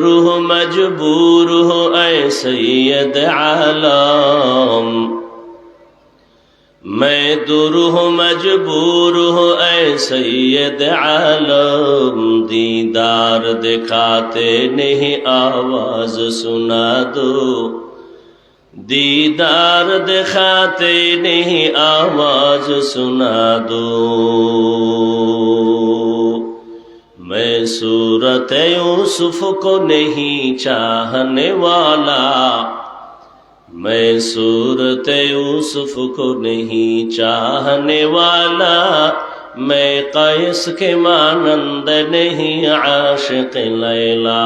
रूह मजबूर हो ऐ सैयद आलम, मैं दुरूह मजबूर हो ऐ सैयद आलम, दीदार दिखाते नहीं आवाज सुना दो, दीदार दिखाते नहीं आवाज सुना दो। मैं सूरत यूसुफ को नहीं चाहने वाला, मैं सूरत यूसुफ को नहीं चाहने वाला, मैं कैस के मानंद नहीं आशिक लैला,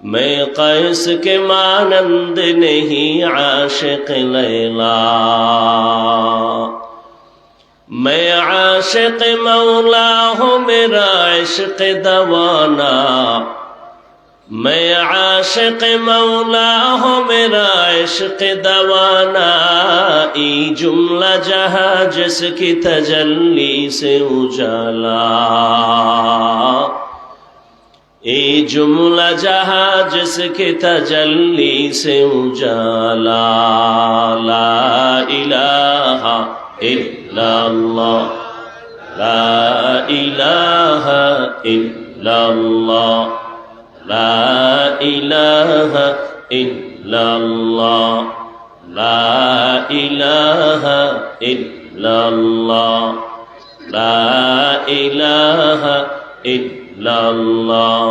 मैं कैस के मानंद नहीं आशिक लैला। मैं आशिक मौला हूँ मेरा इश्क दवाना, मैं आशिक मौला हूँ मेरा इश्क दवाना, ई जुमला जहाँ जिसकी तजल्ली से उजाला, ई जुमला जहाँ जिसकी तजल्ली से उजाला। ला इलाहा इल्लल्लाह, ला इलाहा इल्लल्लाह, ला इलाहा इल्लल्लाह, ला इलाहा इल्लल्लाह, ला इलाहा इल्लल्लाह,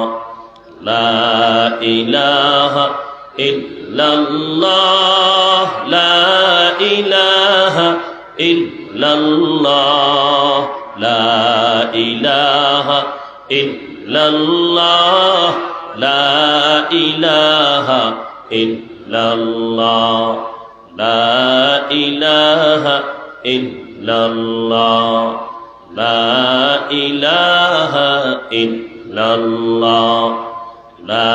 ला इलाहा इल्लल्लाह, ला इलाहा इल्लल्लाह, ला इलाहा इल्लल्लाह, ला इलाहा इल्लल्लाह, ला इलाहा इल्लल्लाह, ला इलाहा इल्लल्लाह, ला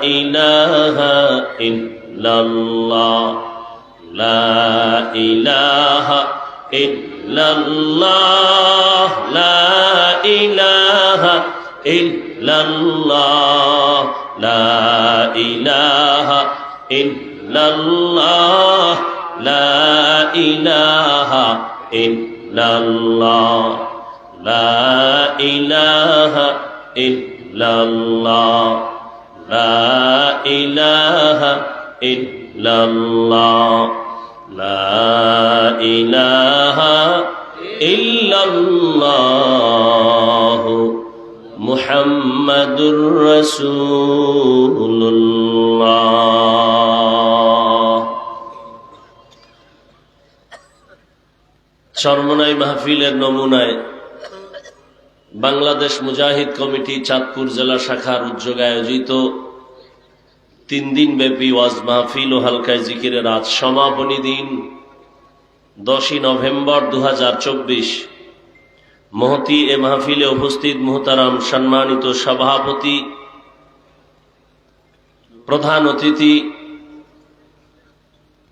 इलाहा इल्लल्लाह, ला इलाहा इल्लल्लाह, ला इलाहा इल्लल्लाह, ला इलाहा इल्लल्लाह, ला इलाहा इल्लल्लाह, ला इलाहा इल्लल्लाह, ला इलाहा इल्लल्लाह, ला इलाहा इल्लल्लाह, मुहम्मदुर रसूलुल्लाह। চরমনাই মাহফিলের নমুনায় বাংলাদেশ মুজাহিদ কমিটি চাঁদপুর জেলা শাখার উদ্যোগে আয়োজিত 3 দিন ব্যাপী ওয়াজ মাহফিল ও হালকায় জিকিরের আজ সমাপনী দিন 10 নভেম্বর 2024। মহতি এ মাহফিলে উপস্থিত মুহতারাম সম্মানিত সভাপতি, প্রধান অতিথি,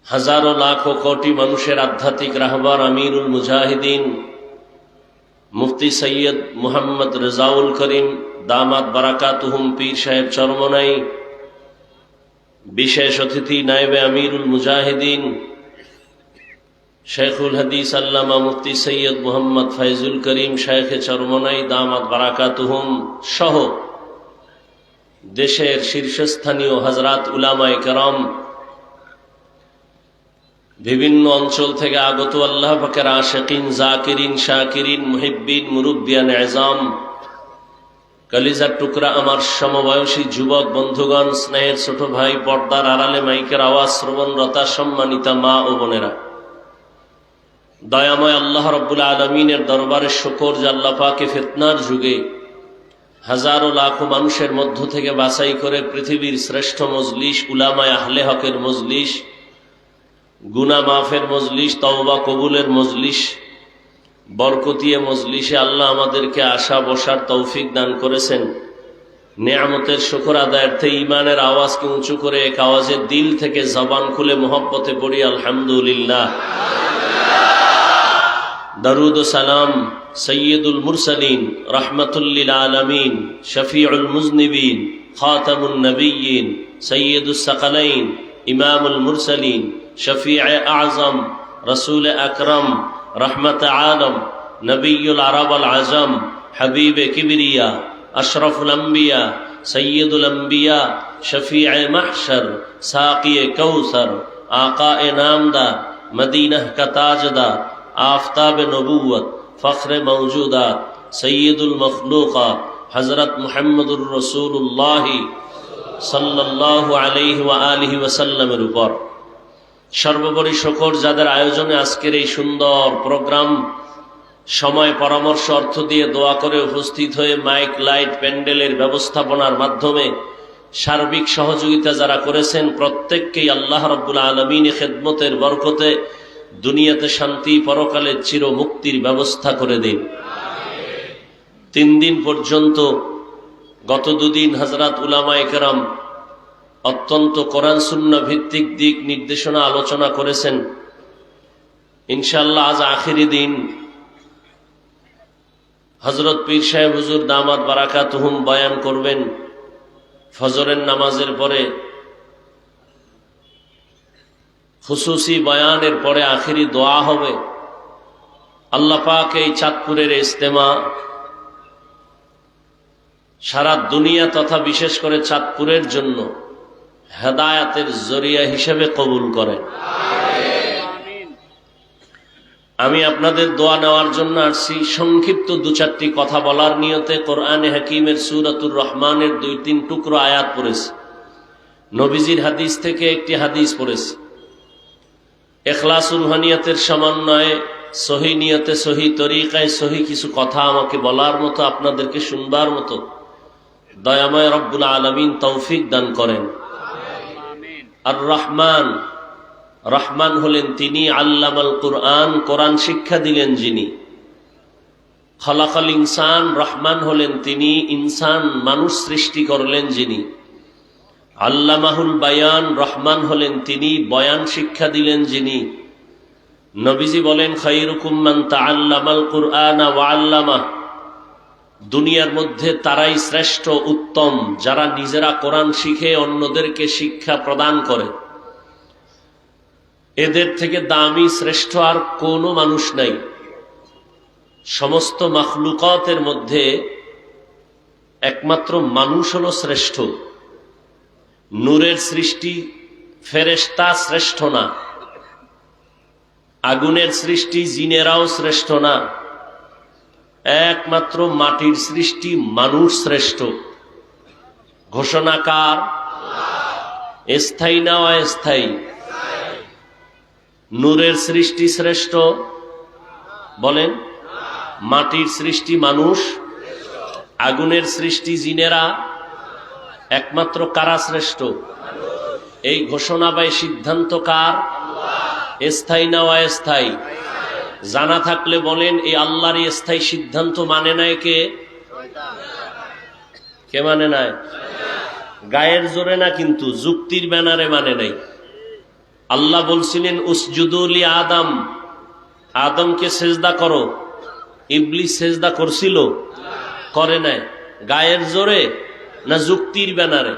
হাজারো লাখো কোটি মানুষের আধ্যাত্মিক রাহবার আমিরুল মুজাহিদিন মুফতি সৈয়দ মুহাম্মদ রেজাউল করিম দামাত বারাকাতুহুম পীর সাহেব চরমনাই, বিশেষ অতিথি নায়েবে আমিরুল মুজাহিদিন শেখুল হাদিস আল্লামা মুফতি সৈয়দ মুহাম্মদ ফয়জুল করিম শেখে চরমনাই দামাত বারাকাতুহুম সহ দেশের শীর্ষস্থানীয় হযরত উলামায়ে কেরাম, বিভিন্ন অঞ্চল থেকে আগত আল্লাহ পাকের আশিকিন, জাকিরিন, শাকিরিন, মুহিব্বিন, মুরব্বিয়ান এজাম, কলিজার টুকরা আমার সমবয়সী যুবক বন্ধুগণ, স্নেহের ছোট ভাই, পর্দার আড়ালে মাইকের আওয়াজ শ্রবণরতা সম্মানিতা মা ও বোনেরা, দয়াময় আল্লাহ রাব্বুল আলামিনের দরবারে শুকর যে আল্লাহ পাকে ফিতনার যুগে হাজারো লাখো মানুষের মধ্য থেকে বাছাই করে পৃথিবীর শ্রেষ্ঠ মজলিস, উলামায়ে আহলে হকের মজলিস, গুনাহ মাফের মজলিস, তওবা কবুলের মজলিস, বরকতিয়ে মজলিসে আল্লাহ আমাদেরকে আসা বসার তৌফিক দান করেছেন। নেয়ামতের শুকর আদায়ার্থে ঈমানের আওয়াজকে উঁচু করে এক আওয়াজে দিল থেকে জবান খুলে মোহব্বতে পড়ি আলহামদুলিল্লাহ। দরুদ ও সালাম সৈয়দুল মুরসালিন, রাহমাতুল লিল আলামিন, শফিউল মুজনিবিন, খাতামুন নবিয়্যিন, সৈয়দুস সাকালাইন, ইমামুল মুরসালিন, শফিউ আযম, রাসূল আকরাম, রহমত আলম, নবিয়ুল আরব আল আজম, হাবিব কিবরিয়া, আশরাফুল আম্বিয়া, সৈয়দুল আম্বিয়া, শফিউ মাহশর, সাকি কৌসর, आका नामदार, मदीना का ताजदार, आफताब नबूवत, फ़ख्र मौजूदात, सैयदुल मखलूक़ात, हज़रत मुहम्मदुर रसूलुल्लाह सल्लल्लाहु अलैहि व आलिहि वसल्लमेर উপর সর্বোপরি শুকর যাদের আয়োজনে আজকের এই সুন্দর প্রোগ্রাম সময় পরামর্শ অর্থ দিয়ে দোয়া করে উপস্থিত হয়ে মাইক লাইট প্যান্ডেলের ব্যবস্থাপনার মাধ্যমে সার্বিক সহযোগিতা যারা করেছেন প্রত্যেককেই আল্লাহ রাব্বুল আলামিন খেদমতের বরকতে দুনিয়াতে শান্তি, পরকালে চির মুক্তির ব্যবস্থা করে দিন। 3 দিন পর্যন্ত গত 2 দিন হযরত উলামায়ে কেরাম অত্যন্ত কোরআন সুন্নাহ ভিত্তিক দিক নির্দেশনা আলোচনা করেছেন। ইনশাআল্লাহ আজ আখেরি দিন হযরত পীর সাহেব হুজুর দামাত বারাকাতুহুম বয়ান করবেন। ফজরের নামাজের পরে খুসুসি বয়ানের পরে আখেরি দোয়া হবে। আল্লাহ পাক এই চাঁদপুরের ইজতেমা সারা দুনিয়া তথা বিশেষ করে চাঁদপুরের জন্য হেদায়েতের জরিয়া হিসেবে কবুল করেন। আমি আপনাদের দোয়া নেওয়ার জন্য আসছি। সংক্ষিপ্ত 2-4টি কথা বলার নিয়তে কোরআনে হাকিমের সূরাতুর রহমানের 2-3 টুকরো আয়াত পড়েছি। নবীজির হাদিস থেকে একটি হাদিস পড়েছি। ইখলাসুল রুহানিয়াতের সমন্বয়ে সহি নিয়তে, সহি তরিকায়, সহি কিছু কথা আমাকে বলার মতো, আপনাদেরকে শুনবার মতো দয়াময় রব্বুল আলামিন তৌফিক দান করেন। আর রহমান, রহমান হলেন তিনি, আল্লামাল কুরআন, কোরআন শিক্ষা দিলেন যিনি। খলাকাল ইনসান, রহমান হলেন তিনি, ইনসান মানুষ সৃষ্টি করলেন যিনি। আল্লামাহুল বায়ান, রহমান হলেন তিনি, বয়ান শিক্ষা দিলেন যিনি। নবীজি বলেন খায়রুকুম মান তাআল্লামাল কুরআনা ওয়া আল্লামাহ, দুনিয়ার মধ্যে তারাই শ্রেষ্ঠ, উত্তম যারা নিজেরা কোরআন শিখে অন্যদেরকে শিক্ষা প্রদান করে। এদের থেকে দামি শ্রেষ্ঠ আর কোনো মানুষ নাই। সমস্ত মাখলুকাতের মধ্যে একমাত্র মানুষ হলো শ্রেষ্ঠ। নূরের সৃষ্টি ফেরেশতা শ্রেষ্ঠ না, আগুনের সৃষ্টি জিনেরাও শ্রেষ্ঠ না, একমাত্র মাটির সৃষ্টি মানুষ শ্রেষ্ঠ। ঘোষণাকার স্থায়ী না অস্থায়ী? নূরের সৃষ্টি শ্রেষ্ঠ বলেন, মাটির সৃষ্টি মানুষ, আগুনের সৃষ্টি জিনেরা, একমাত্র কারা শ্রেষ্ঠ? এই ঘোষণা বা সিদ্ধান্ত কার? স্থায়ী না অস্থায়ী? জানা থাকলে বলেন এই আল্লাহর স্থায়ী সিদ্ধান্ত মানে নাই কে? কে মানে নাই? গায়ের জোরে না, কিন্তু যুক্তির ব্যানারে মানে নাই। আল্লাহ বলছিলেন উসজুদু লি আদম, আদমকে সেজদা করো। ইবলিস সেজদা করছিল? করে নাই। গায়ের জোরে না যুক্তির ব্যানারে?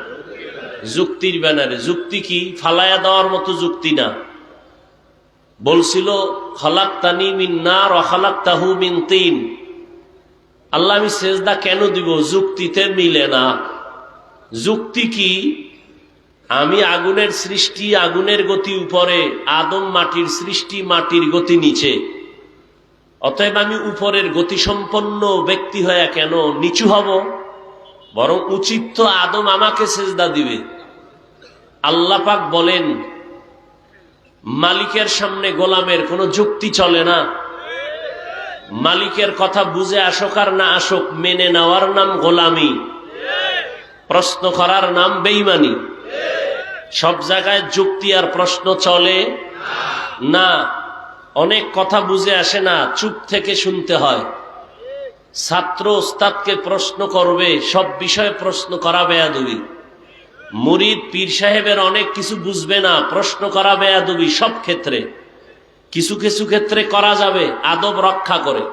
যুক্তির ব্যানারে। যুক্তি কি? ফালায়া দেওয়ার মতো যুক্তি না। বলছিল খালাকতানি মিন নার ওয়া খালাকতাহু মিন তিন, আল্লাহ আমি সেজদা কেন দিব? যুক্তিতে মিলে না। যুক্তি কি? আমি আগুনের সৃষ্টি, আগুনের গতি উপরে, আদম মাটির সৃষ্টি, মাটির গতি নিচে। অতএব আমি উপরের গতি সম্পন্ন ব্যক্তি হয়ে কেন নিচু হব? বরং উচিত তো আদম আমাকে সেজদা দিবে। আল্লাহ পাক বলেন মালিকের সামনে গোলামের কোনো যুক্তি চলে না। মালিকের কথা বুঝে আসুক আর না আসুক, মেনে নেওয়ার নাম গোলামি, প্রশ্ন করার নাম বেঈমানি। সব জায়গায় যুক্তি আর প্রশ্ন চলে না। অনেক কথা বুঝে আসে না, চুপ থেকে শুনতে হয়। ছাত্র ওস্তাদকে প্রশ্ন করবে, সব বিষয়ে প্রশ্ন করা বেয়াদবি। মুরিদ পীর সাহেবের অনেক কিছু বুঝবে না, প্রশ্ন করা বেয়াদবি। সব ক্ষেত্রে, কিছু কিছু ক্ষেত্রে করা যাবে আদব রক্ষা করে।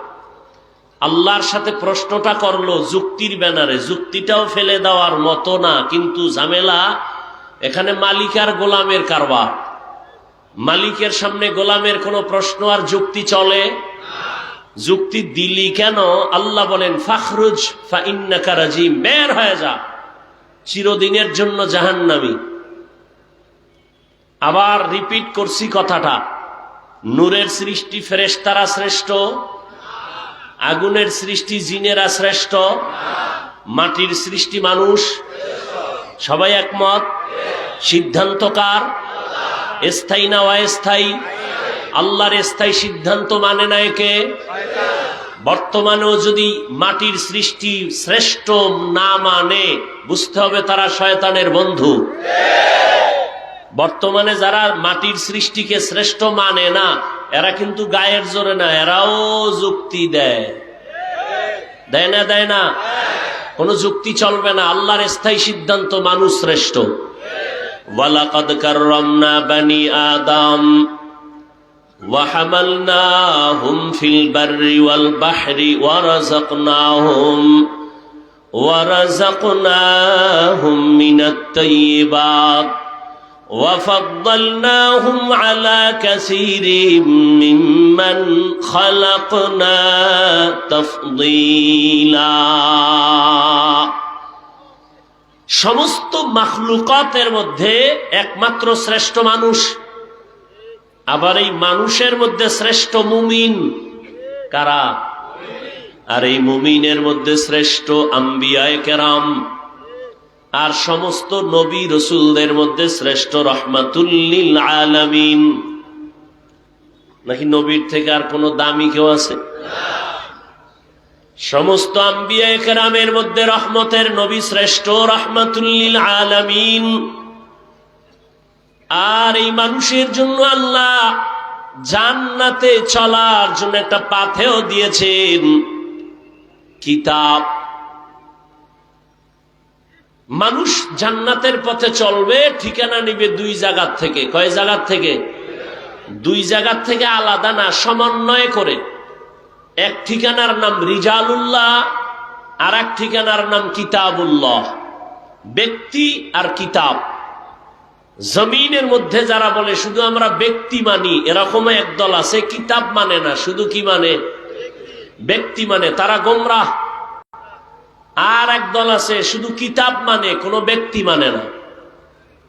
আল্লাহর সাথে প্রশ্নটা করলো যুক্তির ব্যানারে, যুক্তিটাও ফেলে দেওয়ার মতো না, কিন্তু ঝামেলা এখানে মালিক আর গোলামের কারবার। মালিকের সামনে গোলামের কোনো প্রশ্ন আর যুক্তি চলে? যুক্তি দিলি কেন? আল্লাহ বলেন ফাখরুজ ফাইন্নাকা রাজিম, বের হয়ে যা, চিরদিনের জন্য জাহান্নামী। আবার রিপিট করছি কথাটা, নূরের সৃষ্টি ফেরেশতারা শ্রেষ্ঠ, আগুনের সৃষ্টি জিনেরা শ্রেষ্ঠ, মাটির সৃষ্টি মানুষ, সবাই একমত? সিদ্ধান্তকার স্থায়ী না অস্থায়ী? আল্লাহর স্থায়ী সিদ্ধান্ত মানে না একে? বর্তমানেও যদি মাটির সৃষ্টি শ্রেষ্ঠ না মানে, বুঝতে হবে তারা শয়তানের বন্ধু। বর্তমানে যারা মাটির সৃষ্টিকে শ্রেষ্ঠ মানে না, এরা কিন্তু গায়ের জোরে না, এরাও যুক্তি দেয়। দেয় না? দেয় না? কোন যুক্তি চলবে না। আল্লাহর স্থায়ী সিদ্ধান্ত মানুষ শ্রেষ্ঠ। ওয়ালাকাদ কাররামনা বানি আদম ওয়া হামালনাহুম ফিল বাররি ওয়াল বাহরি ওয়া রাযাকনাহুম মিনাত তাইয়্যিবাত وَفَضَّلْنَاهُمْ عَلَى كَثِيرٍ مِّمَّنْ خَلَقْنَا تَفْضِيلًا। সমস্ত মাখলুকাতের মধ্যে একমাত্র শ্রেষ্ঠ মানুষ। আবার এই মানুষের মধ্যে শ্রেষ্ঠ মুমিন কারা? আর এই মুমিনের মধ্যে শ্রেষ্ঠ আম্বিয়ায়ে কেরাম। আর সমস্ত নবী রসুলদের মধ্যে শ্রেষ্ঠ রহমাতুল লিল আলামিন। নাকি নবীর থেকে আর কোন দামি কেউ আছে? সমস্ত আম্বিয়ায়ে কেরামের মধ্যে রহমতের নবী শ্রেষ্ঠ, রহমাতুল লিল আলামিন। আর এই মানুষের জন্য আল্লাহ জান্নাতে চলার জন্য একটা পাথেও দিয়েছেন, কিতাব। মানুষ জান্নাতের পথে চলবে, ঠিকানা নিবে দুই জায়গার থেকে। কয় জায়গার থেকে? দুই জায়গার থেকে, আলাদা না, সমন্বয় করে। এক ঠিকানার নাম রিজালুল্লাহ, আর এক ঠিকানার নাম কিতাবুল্লাহ। ব্যক্তি আর কিতাব। জমিনের মধ্যে যারা বলে শুধু আমরা ব্যক্তি মানি, এরকম একদল আছে, কিতাব মানে না, শুধু কি মানে? ব্যক্তি মানে, তারা গোমরাহ। আর একদল আছে শুধু কিতাব মানে, কোনো ব্যক্তি মানে না।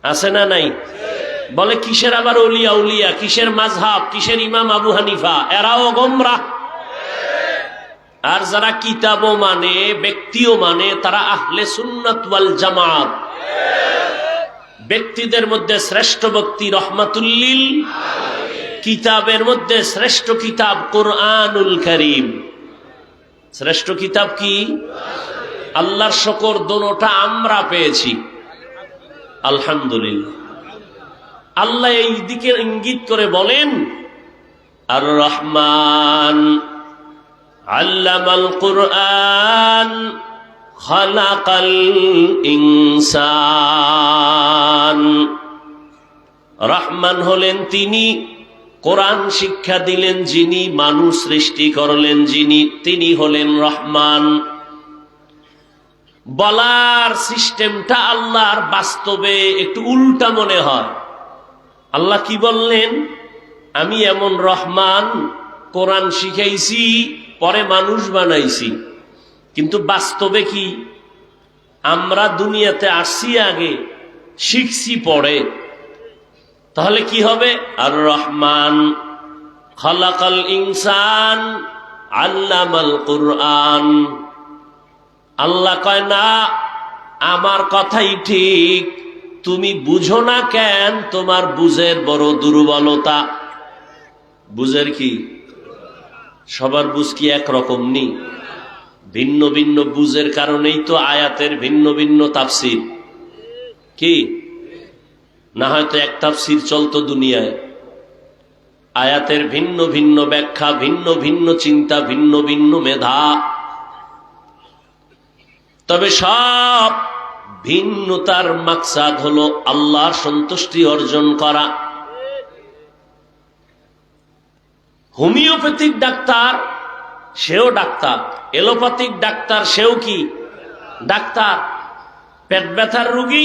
আছে না নাই? বলে কিসের আবার ওলিয়া উলিয়া, কিসের মাযহাব, কিসের ইমাম আবু হানিফা, এরাও গোমরাহ। আর যারা কিতাবও মানে ব্যক্তিও মানে, তারা আহলে সুন্নাত ওয়াল জামাত। ব্যক্তিদের মধ্যে শ্রেষ্ঠ ব্যক্তি রহমাতুল লিল, কিতাবের মধ্যে শ্রেষ্ঠ কিতাব কুরআনুল কারীম। শ্রেষ্ঠ কিতাব কি? আল্লাহর শুকর, দোনোটা আমরা পেয়েছি, আলহামদুলিল্লাহ। আল্লাহ এই দিকে ইঙ্গিত করে বলেন আর রহমান আল্লামাল কুরআন খালাকাল ইনসান। রহমান হলেন তিনি, কোরআন শিক্ষা দিলেন যিনি, মানুষ সৃষ্টি করলেন যিনি, তিনি হলেন রহমান। বলার সিস্টেমটা আল্লাহর বাস্তবে একটু উল্টা মনে হয়। আল্লাহ কি বললেন? আমি এমন রহমান, কোরআন শিখাইছি, পরে মানুষ বানাইছি। কিন্তু বাস্তবে কি? আমরা দুনিয়াতে আসছি আগে, শিখছি পরে। তাহলে কি হবে? আর রহমান খালাকাল ইনসান আল্লামাল কুরআন। আল্লাহ কয় না, আমার কথাই ঠিক, তুমি বুঝো না কেন? তোমার বুঝের বড় দুর্বলতা। বুঝের কি? সবার বুঝ কি একরকম নেই? ভিন্ন ভিন্ন বুঝের কারণেই তো আয়াতের ভিন্ন ভিন্ন তাফসির। কি না, হয়তো এক তাফসির চলতো দুনিয়ায়। আয়াতের ভিন্ন ভিন্ন ব্যাখ্যা, ভিন্ন ভিন্ন চিন্তা, ভিন্ন ভিন্ন মেধা। তবে সব ভিন্নতার মাকসাদ হলো আল্লাহর সন্তুষ্টি অর্জন করা। হোমিওপ্যাথিক ডাক্তার সেও ডাক্তার, এলোপ্যাথিক ডাক্তার সেও কি ডাক্তার। পেট ব্যথার রোগী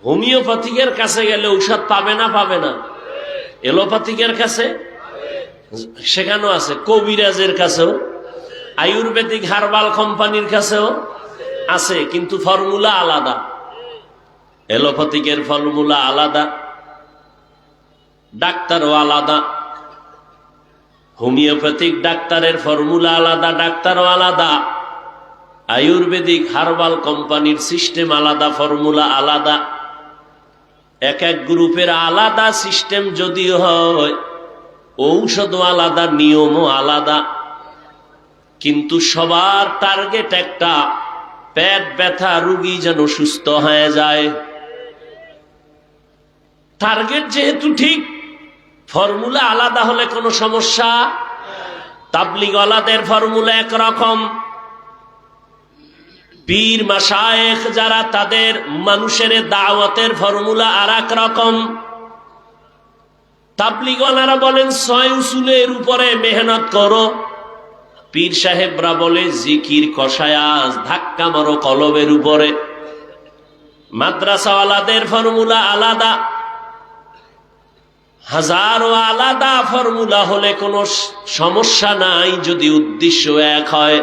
হোমিওপ্যাথিকের কাছে গেলে ঔষধ পাবে না পাবে না? এলোপ্যাথিকের কাছে সেখানেও আছে, কবিরাজের কাছেও, আয়ুর্বেদিক হার্বাল কোম্পানির কাছেও আছে, কিন্তু ফর্মুলা আলাদা। এলোপ্যাথিকের ফর্মুলা আলাদা, ডাক্তারও আলাদা। হোমিওপ্যাথিক ডাক্তারের ফর্মুলা আলাদা, ডাক্তারও আলাদা। আয়ুর্বেদিক হার্বাল কোম্পানির সিস্টেম আলাদা, ফর্মুলা আলাদা। এক এক গ্রুপের আলাদা সিস্টেম যদিও হয়, ঔষধও আলাদা, নিয়মও আলাদা, কিন্তু সবার টার্গেট একটা, পেট ব্যথা রোগী যেন সুস্থ হয়ে যায়। টার্গেট যেহেতু ঠিক, ফর্মুলা আলাদা হলে কোনো সমস্যা। তাবলীগওয়ালাদের ফর্মুলা একরকম, পীর মাশায়েখ যারা তাদের মানুষের দাওয়াতের ফর্মুলা আর এক রকম। তাবলীগওয়ালারা বলেন 6 উসুলের উপরে মেহনত করো, পীর সাহেবরা বলে জিকির কষায়াজ ধাক্কা মারো কলবের উপরে। মাদ্রাসাওয়ালাদের ফর্মুলা আলাদা, হাজারো আলাদা ফর্মুলা হলে কোনো সমস্যা নাই যদি উদ্দেশ্য এক হয়।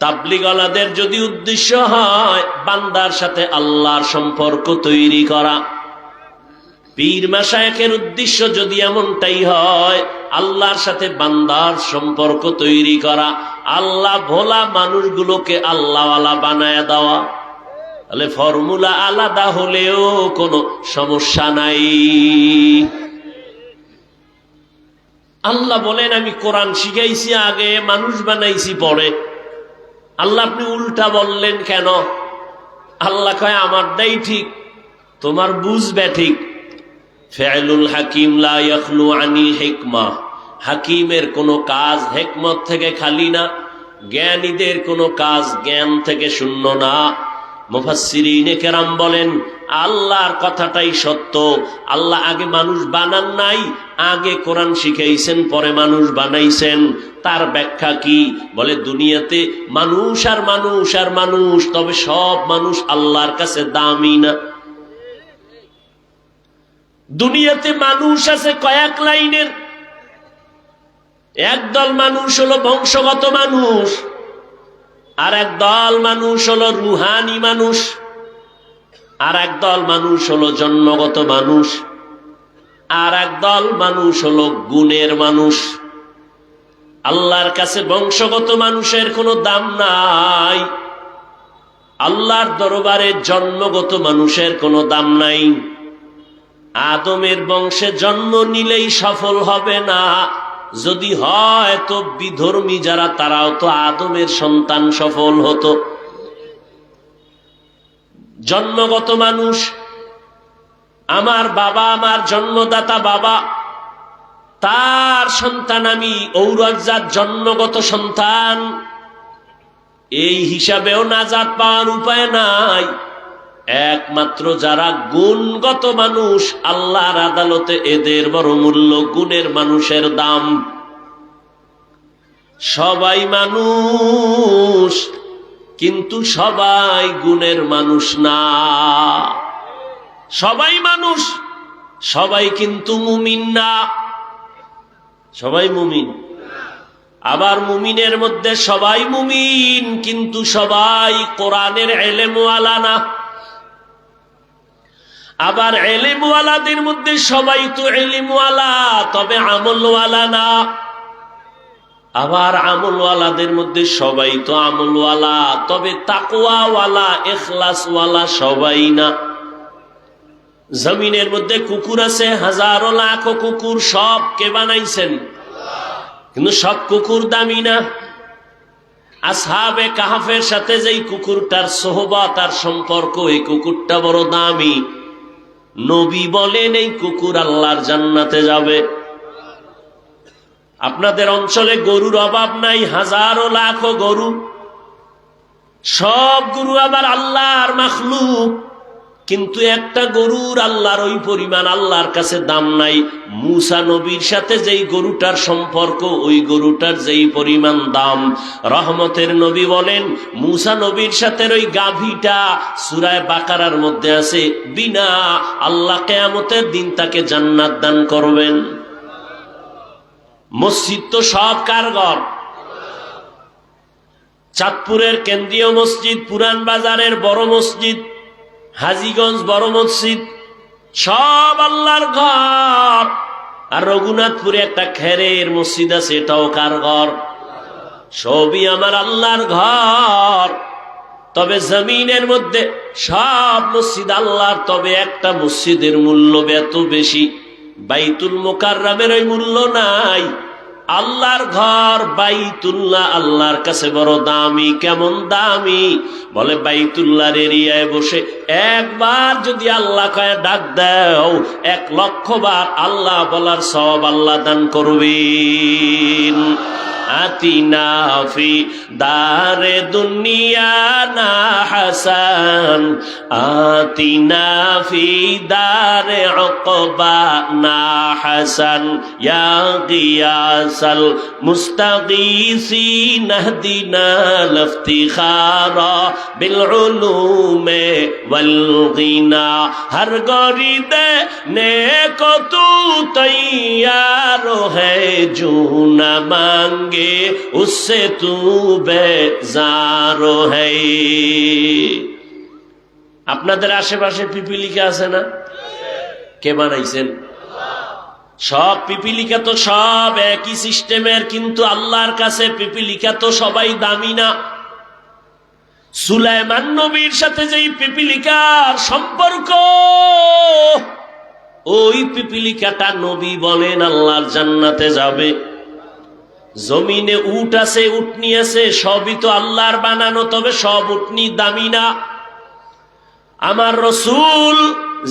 তাবলীগওয়ালাদের যদি উদ্দেশ্য হয় বান্দার সাথে আল্লাহর সম্পর্ক তৈরি করা, পীর মাশায়েখের উদ্দেশ্য যদি এমনটাই হয় আল্লাহর সাথে বান্দার সম্পর্ক তৈরি করা, আল্লাহ ভোলা মানুষগুলোকে আল্লাহওয়ালা বানায় দেওয়া, তাহলে ফর্মুলা আলাদা হলেও কোনো সমস্যা নাই। আল্লাহ বলেন আমি কোরআন শিখাইছি আগে, মানুষ বানাইছি পরে। আল্লাহ আপনি উল্টা বললেন কেন? আল্লাহ কয় আমারটাই ঠিক, তোমার বুঝবে ঠিক। ফেলুল হাকিম লা ইয়াখলু আনিল হিকমা, হাকিমের কোনো কাজ হিকমত থেকে খালি না, জ্ঞানীদের কোনো কাজ জ্ঞান থেকে শূন্য না। মুফাসসিরিনে কেরাম বলেন আল্লাহর কথাটাই সত্য, আল্লাহ আগে মানুষ বানান নাই, আগে কোরআন শিখাইছেন পরে মানুষ বানাইছেন। তার ব্যাখ্যা কি? বলে দুনিয়াতে মানুষ আর মানুষ আর মানুষ, তবে সব মানুষ আল্লাহর কাছে দামি না। দুনিয়াতে মানুষ আছে কয়েক লাইনের, একদল মানুষ হলো বংশগত মানুষ, আর একদল মানুষ হলো রুহানি মানুষ, আর একদল মানুষ হলো জন্মগত মানুষ, আর একদল মানুষ হলো গুণের মানুষ। আল্লাহর কাছে বংশগত মানুষের কোনো দাম নাই, আল্লাহর দরবারে জন্মগত মানুষের কোনো দাম নাই। আদমের বংশে জন্ম নিলেই সফল হবে না, যদি হয় তো বিধর্মী যারা তারাও তো আদমের সন্তান, সফল হতো। জন্মগত মানুষ, আমার বাবা, আমার জন্মদাতা বাবা, তার সন্তান আমি, ঔরজাত জন্মগত সন্তান, এই হিসাবেও নাজাত পাওয়ার উপায় নাই। একমাত্র যারা গুণগত মানুষ, আল্লাহর আদালতে এদের বড় মূল্য, গুণের মানুষের দাম। সবাই মানুষ কিন্তু সবাই গুণের মানুষ না। সবাই মানুষ, সবাই কিন্তু মুমিন না। সবাই মুমিন, আবার মুমিনের মধ্যে সবাই মুমিন কিন্তু সবাই কোরআনের ইলমওয়ালা না। আবার ইলমওয়ালাদের মধ্যে সবাই তো ইলমওয়ালা, তবে আমলওয়ালা না। আবার আমলওয়ালাদের মধ্যে সবাই তো আমলওয়ালা, তবে তাকওয়াওয়ালা, ইখলাসওয়ালা সবাই না। জমিনের মধ্যে কুকুর আছে, হাজারো লাখো কুকুর, সব কে বানাইছেন? কিন্তু সব কুকুর দামি না। আসহাবে কাহাফের সাথে যেই কুকুরটার সোহবত আর সম্পর্ক, এই কুকুরটা বড় দামি। নবী বলেন এই কুকুর আল্লাহর জান্নাতে যাবে। আপনাদের অঞ্চলে গরুর অভাব নাই, হাজারো লাখো গরু, সব গরু আবার আল্লাহর মাখলুক, কিন্তু একটা গরুর আল্লাহর ওই পরিমাণ আল্লাহর কাছে দাম নাই। মূসা নবীর সাথে যেই গরুটার সম্পর্ক, ওই গরুটার যেই পরিমাণ দাম। রহমতের নবী বলেন, মূসা নবীর সাথে ওই গাভীটা সূরা বাকারার মধ্যে আছে, বিনা আল্লাহ কিয়ামতের দিন তাকে জান্নাত দান করবেন। মসজিদ তো সব কার ঘর? চাঁদপুরের কেন্দ্রীয় মসজিদ, পুরান বাজারের বড় মসজিদ, হাজীগঞ্জ বড় মসজিদ, সব আল্লাহর ঘর। আর রঘুনাথপুরে একটা খেরের মসজিদ আছে, এটাও কার ঘর? সবই আমার আল্লাহর ঘর। তবে জমিনের মধ্যে সব মসজিদ আল্লাহর, তবে একটা মসজিদের মূল্য এত বেশি, বাইতুল মুকাররমের ওই মূল্য নাই। আল্লাহর ঘর বাইতুল্লাহ আল্লাহর কাছে বড় দামি। কেমন দামি? বলে বাইতুল্লাহর এরিয়ায় বসে একবার যদি আল্লাহ কয়ে ডাক দাও, 1,00,000 বার আল্লাহ বলার সওয়াব আল্লাহ দান করবেন। আতিনা ফি দারে দুনিয়া না হাসান, আতিনা ফি দারে উকবা না হাসান, ইয়া গিয়াসাল মুস্তাগীসিন ইহদিনা লিফতিখারা বিল উলুমে ওয়াল গিনা। হর গরিদে নেকো তু তৈয়ার হ্যায়, জো না মাঙ্গে उससे तू बेजार है। আপনাদের আশেপাশে পিপিলিকা আছে না? কে বানাইছেন? সব পিপিলিকা তো সব একই সিস্টেমের, কিন্তু আল্লাহর কাছে পিপিলিকা তো সবাই দামি না। সুলাইমান নবীর সাথে যেই পিপিলিকার সম্পর্ক, ওই পিপিলিকাটা নবী বলেন আল্লাহর জান্নাতে যাবে। জমিনে উট আছে, উটনি আছে, সবই তো আল্লাহর বানানো, তবে সব উটনি দামি না। আমার রাসূল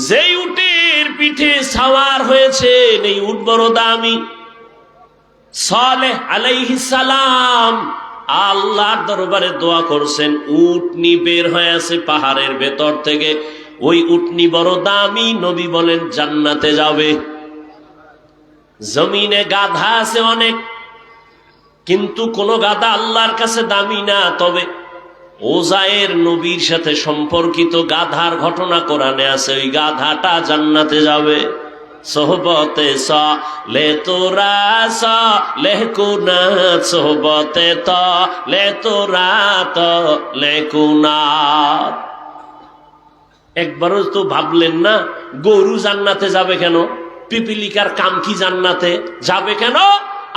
যেই উটের পিঠে সাওয়ার হয়েছেন, এই উট বড় দামি। সালেহ আলাইহিস সালাম আল্লাহর দরবারে দোয়া করছেন, উটনি বের হয়ে আছে পাহাড়ের ভেতর থেকে, ওই উটনি বড় দামি, নবী বলেন জান্নাতে যাবে। জমিনে গাধা আছে অনেক, কিন্তু কোন গাধা আল্লাহর কাছে দামি না। তবে ওজায়ের নবীর সাথে সম্পর্কিত গাধার ঘটনা কোরআনে আছে, ওই গাধাটা জান্নাতে যাবে। সোহবতে লে তোরা লেকুনা, সোহবতে লে তোরা লেকুনা। একবারও তো ভাবলেন না গরু জান্নাতে যাবে কেন? পিপিলিকার কাম কি জান্নাতে যাবে কেন?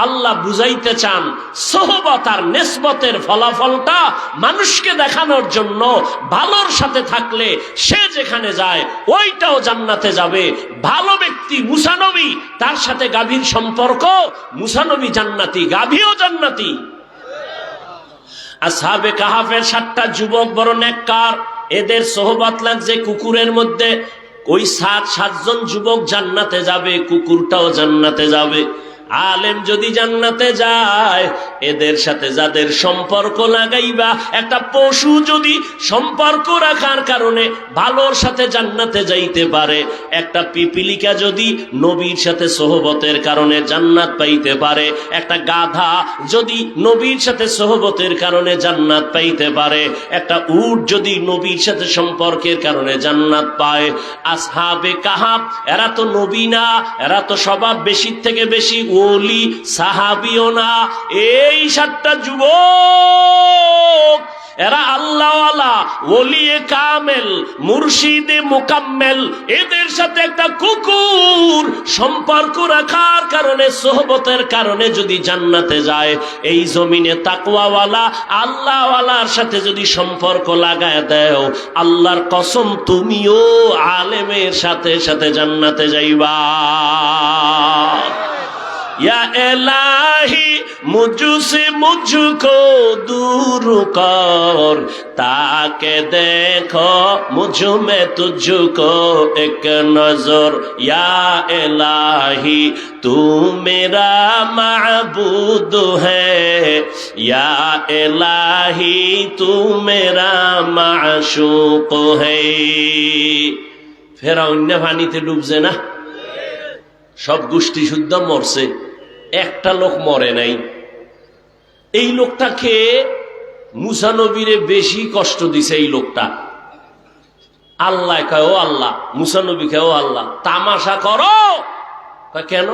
আল্লাহ বুঝাইতে চান, সোহবত আর নেসবতের ফলাফলটা মানুষকে দেখানোর জন্য, ভালোর সাথে থাকলে সে যেখানে যায় ওইটাও জান্নাতে যাবে। ভালো ব্যক্তি মূসা নবী, তার সাথে গাভীর সম্পর্ক, মূসা নবী জান্নাতি, গাভীও জান্নাতি। আসহাবে কাহাফের 7টা যুবক বড় নেককার, এদের সোহবত লাগছে কুকুরের মধ্যে। ওই 7জন যুবক জান্নাতে যাবে, কুকুরটাও জান্নাতে যাবে। আলেম যদি জান্নাতে যায়, এদের সাথে যাদের সম্পর্ক লাগাইবা, একটা পশু যদি সম্পর্ক রাখার কারণে ভালোর সাথে জান্নাতে যাইতে পারে, একটা পিপিলিকা যদি নবীর সাথে সোহবতের কারণে জান্নাত পাইতে পারে, একটা গাধা যদি নবীর সাথে সোহবতের কারণে জান্নাত পাইতে পারে, একটা উট যদি নবীর সাথে সম্পর্কের কারণে জান্নাত পায়, আসহাবে কাহাফ এরা তো নবী না, এরা তো স্বভাব বেশির থেকে বেশি ওলি সাহাবিও না। এই 7টা যুবক এরা আল্লাহওয়ালা, ওলিয়ে কামেল, মুর্শিদে মুকাম্মেল। এদের সাথে একটা কুকুর সম্পর্ক রাখার কারণে, সোহবতের কারণে যদি জান্নাতে যায়, এই জমিনে তাকওয়াওয়ালা আল্লাহওয়ালার সাথে যদি সম্পর্ক লাগায় দেও, আল্লাহর কসম তুমিও আলেমের সাথে সাথে জান্নাতে যাইবা। या इलाही मुझसे मुझको दूर कर, ताके देखो मुझ में तुझको एक नजर। या इलाही तू मेरा माबूद है, या इलाही तू मेरा माशूक है। ফেরাউন পানিতে ডুবছে না, সব গোষ্ঠী শুদ্ধ মরছে, একটা লোক মরে নাই। এই লোকটা খেয়ে মুসা নবীরে বেশি কষ্ট দিছে। এই লোকটা আল্লাহ কয়, ও আল্লাহ, মুসা নবী কয়, ও আল্লাহ, তামাশা করো। কেন?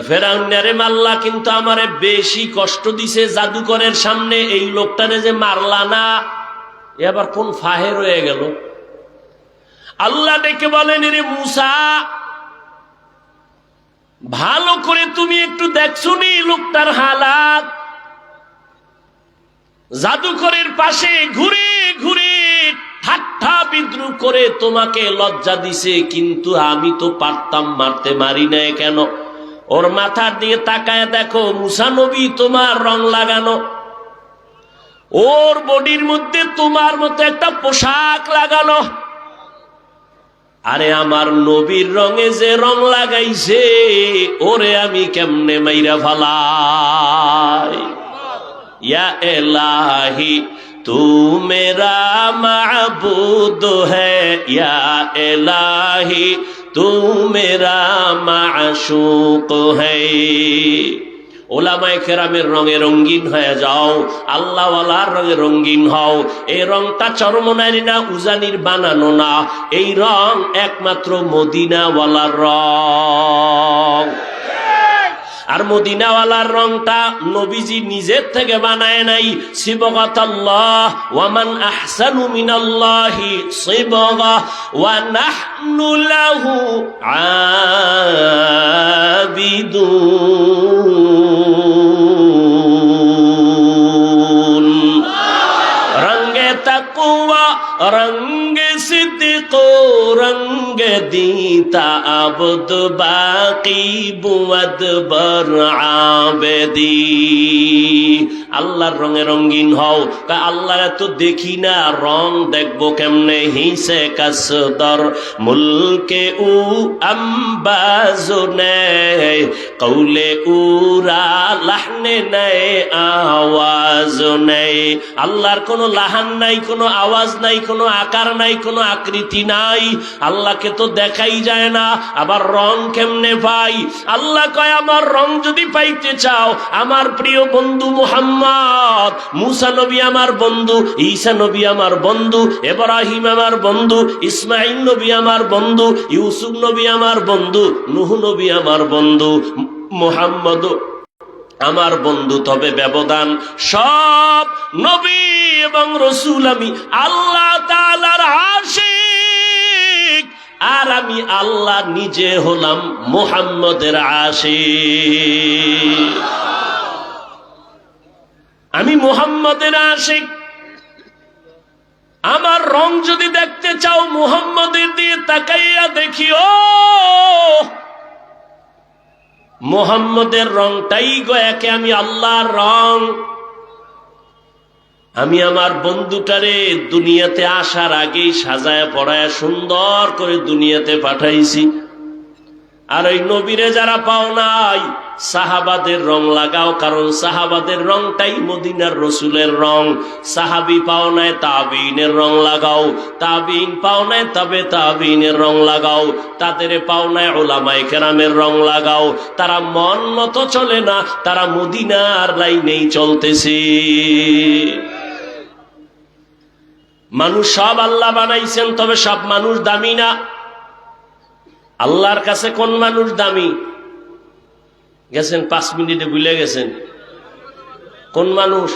ফেরাউনারে মারলা কিন্তু আমারে বেশি কষ্ট দিছে জাদুকরের সামনে, এই লোকটারে যে মারলা না, এবার কোন ফাহে রয়ে গেল। আল্লাহ ডেকে বলেন, রে মুসা, ভালো করে তুমি একটু দেখছো নি লোকটার হালাত? জাদুকরের পাশে ঘুরে ঘুরে ঠাট্টা বিদ্রুপ করে তোমাকে লজ্জা দিছে, কিন্তু আমি তো পারতাম মারতে, মারি নাই কেন? ওর মাথার দিয়ে তাকায় দেখো, মুসা নবী তোমার রং লাগানো, ওর বডির মধ্যে তোমার মতো একটা পোশাক লাগানো। আরে আমার নবীর রঙে যে রং লাগাইছে, ওরে আমি কেমনে মাইরা ফালাই? ইয়া এলাহি তু মেরা মাবুদ হ্যায়, ইয়া এলাহি তু মেরা মাশুক হ্যায়। ওলামায়ে কেরামের রঙে রঙিন হয়ে যাও, আল্লাহওয়ালার রঙে রঙিন হও। এই রংটা চরমনারী না, উজানির বানানো না, এই রং একমাত্র মদিনাওয়ালার রং। আর মদিনাওয়ালার রংটা নবীজি নিজের থেকে বানায় নাই। সিবগাতাল্লাহ ওয়া মান আহসানু মিনাল্লাহি সিবগা ওয়া নাহনু লাহু আবিদুন। রঙ্গে তাকওয়া রঙ্গে সিদ্দিক রঙ্গে দিতা আবদ বাকি বুয়াদ বর আবেদি। আল্লাহর রঙে রঙিন হও। আল্লাহ তো দেখি না, রং দেখবো কেমনে? হিসে কাসদর মুলকে উ আম্বাজো নেয়, কৌলে উরা লাহনে নেয়, আওয়াজ নেয়। আল্লাহর কোনো লাহান নাই, কোনো আওয়াজ নাই, কোনো আকার নাই, কোনো আকৃতি নাই। আল্লাহকে তো দেখাই যায় না, আবার রং কেমনে পাই? আল্লাহ কয়, আমার রং যদি পাইতে চাও, আমার প্রিয় বন্ধু মুহাম্মদ, মুসা নবী আমার বন্ধু, ঈসা নবী আমার বন্ধু, ইব্রাহিম আমার বন্ধু, ইসমাইল নবী আমার বন্ধু, ইউসুফ নবী আমার বন্ধু, নূহ নবী আমার বন্ধু, মুহাম্মদ আমার বন্ধু। তবে ব্যবধান, সব নবী এবং রসুল আমি আল্লাহ তাআলার আশিক, আর আমি আল্লাহ নিজে হলাম মুহাম্মদের আশিক। আমি মুহাম্মদের আশিক। আমার রং যদি দেখতে চাও, মুহাম্মদের দিয়ে তাকাইয়া দেখিও। মুহাম্মদের রংটাই গয়াকে আমি আল্লাহর রং। আমি আমার বন্ধুটারে দুনিয়াতে আসার আগেই সাজায় পড়ায় সুন্দর করে দুনিয়াতে পাঠাইছি। আর ওই নবীরে যারা পাও নাই, সাহাবাদের রং লাগাও, কারণ সাহাবাদের রংটাই মদিনার রসুলের রং। সাহাবি পাও নাই, তাবিনের রং লাগাও। তাবিন পাও নাই, তবে তাবিনের রং লাগাও। তাদের পাও নাই, উলামায়ে কেরামের রং লাগাও। তারা মন মতো চলে না, তারা মদিনার লাইনেই চলতেছে। মানুষ সব আল্লাহ বানাইছেন, তবে সব মানুষ দামি না। আল্লাহর কাছে কোন মানুষ দামি? গেছেন 5 মিনিটে ভুলে গেছেন। কোন মানুষ?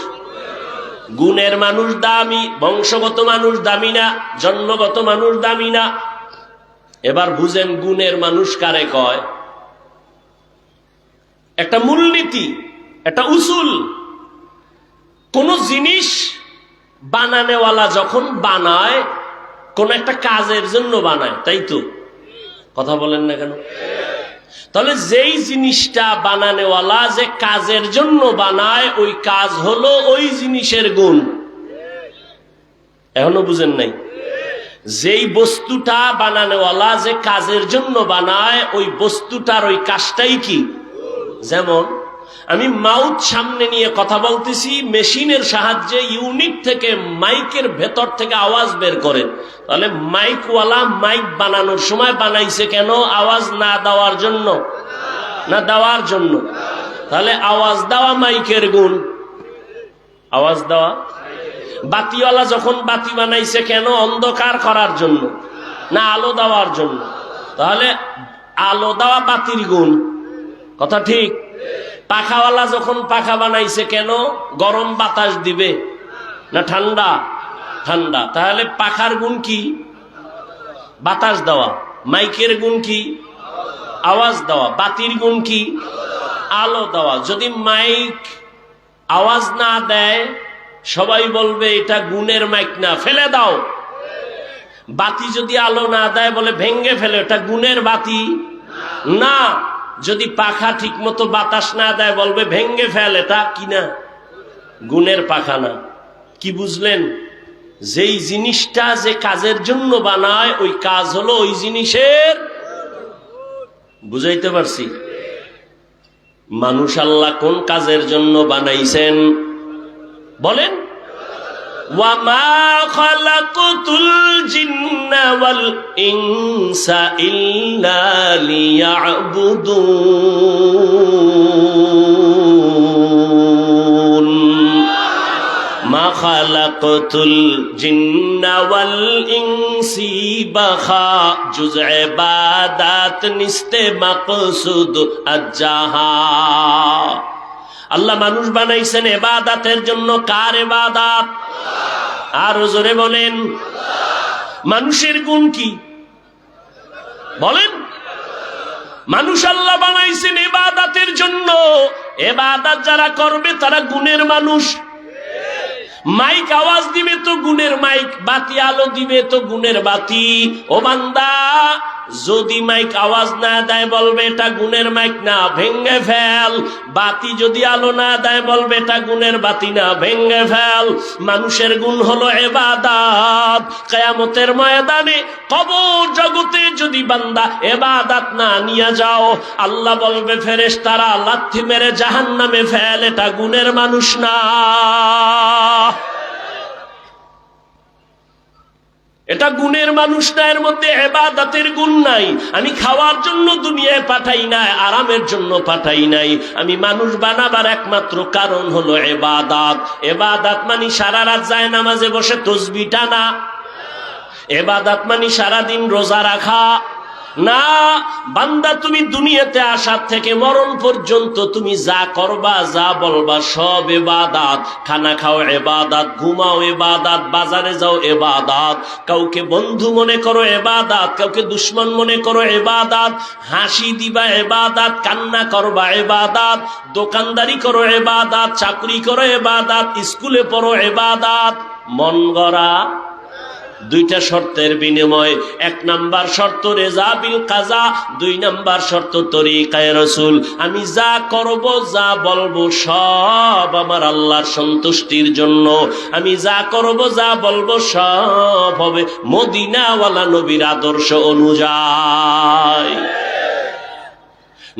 গুণের মানুষ দামি, বংশগত মানুষ দামি না, জন্মগত মানুষ দামি না। এবার বুঝেন গুণের মানুষ কারে কয়। একটা মূলনীতি, একটা উসুল। কোন জিনিস বানানেওয়ালা যখন বানায়, কোন একটা কাজের জন্য বানায়, তাই তো? কথা বলেন না কেন? তাহলে যেই জিনিসটা বানানেওয়ালা যে কাজের জন্য বানায়, ওই কাজ হলো ওই জিনিসের গুণ। এখনো বুঝেন নাই? যেই বস্তুটা বানানেওয়ালা যে কাজের জন্য বানায়, ওই বস্তুটার ওই কাজটাই কি? যেমন আমি মাউথ সামনে নিয়ে কথা বলতেছি, মেশিনের সাহায্যে ইউনিট থেকে মাইকের ভেতর থেকে আওয়াজ বের করে। তাহলে মাইকওয়ালা মাইক বানানোর সময় বানাইছে কেন? আওয়াজ না দেওয়ার জন্য না দেওয়ার জন্য? তাহলে আওয়াজ দেওয়া মাইকের গুণ, আওয়াজ দেওয়া। বাতিওয়ালা যখন বাতি বানাইছে কেন? অন্ধকার করার জন্য না আলো দেওয়ার জন্য? তাহলে আলো দেওয়া বাতির গুণ, কথা ঠিক। পাখাওয়ালা যখন পাখা বানাইছে কেন? গরম বাতাস দিবে না ঠান্ডা? ঠান্ডা। তাহলে পাখার গুণ কি? বাতাস দেওয়া। মাইকের গুণ কি? আওয়াজ দেওয়া। বাতির গুণ কি? আলো দেওয়া। যদি মাইক আওয়াজ না দেয় সবাই বলবে এটা গুণের মাইক না, ফেলে দাও। বাতি যদি আলো না দেয় বলে ভেঙ্গে ফেলে, এটা গুণের বাতি না। যদি পাখা ঠিক মতো বাতাস না দেয় বলবে ভেঙ্গে ফেল, এটা কি না? গুণের পাখা না। কি বুঝলেন? যেই জিনিসটা যে কাজের জন্য বানায় ওই কাজ হলো ওই জিনিসের। বুঝাইতে পারছি? মানুষ আল্লাহ কোন কাজের জন্য বানাইছেন বলেন? وَمَا خَلَقْتُ الْجِنَّ وَالْإِنسَ إِلَّا لِيَعْبُدُونَ مَا خَلَقْتُ الْجِنَّ وَالْإِنسِ بَخَا جُزْء عبادات নিস্তে মাকসুদ আজ্জাহা। আল্লাহ মানুষ বানাইছেন ইবাদতের জন্য। কার ইবাদত? আর জোরে বলেন। মানুষের গুণ কি বলেন? মানুষ আল্লাহ বানাইছেন ইবাদতের জন্য। ইবাদত যারা করবে তারা গুণের মানুষ। মাইক আওয়াজ দিবে তো গুণের মাইক, বাতি আলো দিবে তো গুণের বাতি। ও বান্দা, যদি মাইক আওয়াজ না দেয় বলবে এটা গুণের মাইক না, ভেঙ্গে ফেল। বাতি যদি আলো না দেয় বলবে এটা গুণের বাতি না, ভেঙ্গে ফেল। মানুষের গুণ হলো ইবাদত। কিয়ামতের ময়দানে কবর জগতে যদি বান্দা ইবাদত না নিয়ে যাও, আল্লাহ বলবে ফেরেশতারা লাথি মেরে জাহান্নামে ফেল, এটা গুণের মানুষ না। এটা গুণের মানুষ না, এর মধ্যে ইবাদতের গুণ নাই। আমি খাওয়ার জন্য দুনিয়ায় পাঠাই নাই, আরামের জন্য পাঠাই নাই। আমি মানুষ বানাবার একমাত্র কারণ হলো ইবাদত। ইবাদত মানে সারা রাত যায় নামাজে বসে তাসবিহ টানা। ইবাদত মানে সারাদিন রোজা রাখা না। বান্দা, তুমি দুনিয়াতে আসার থেকে মরণ পর্যন্ত তুমি যা করবা, যা বলবা সব ইবাদত। খানা খাও ইবাদত, ঘুমাও ইবাদত, বাজারে যাও ইবাদত, কাউকে বন্ধু মনে করো ইবাদত, কাউকে দুশমন মনে করো ইবাদত, হাসি দিবা ইবাদত, কান্না করবা ইবাদত, দোকানদারি করো ইবাদত, চাকরি করো ইবাদত, স্কুলে পড়ো ইবাদত। মন গড়া দুইটা শর্তের বিনিময়ে। এক নাম্বার শর্ত রেজা বিল কাজা, দুই নাম্বার শর্ত তরিকায়ে রাসূল। আমি যা করব, যা বলবো সব আমার আল্লাহর সন্তুষ্টির জন্য। আমি যা করব, যা বলবো সব হবে মদিনাওয়ালা নবীর আদর্শ অনুযায়ী।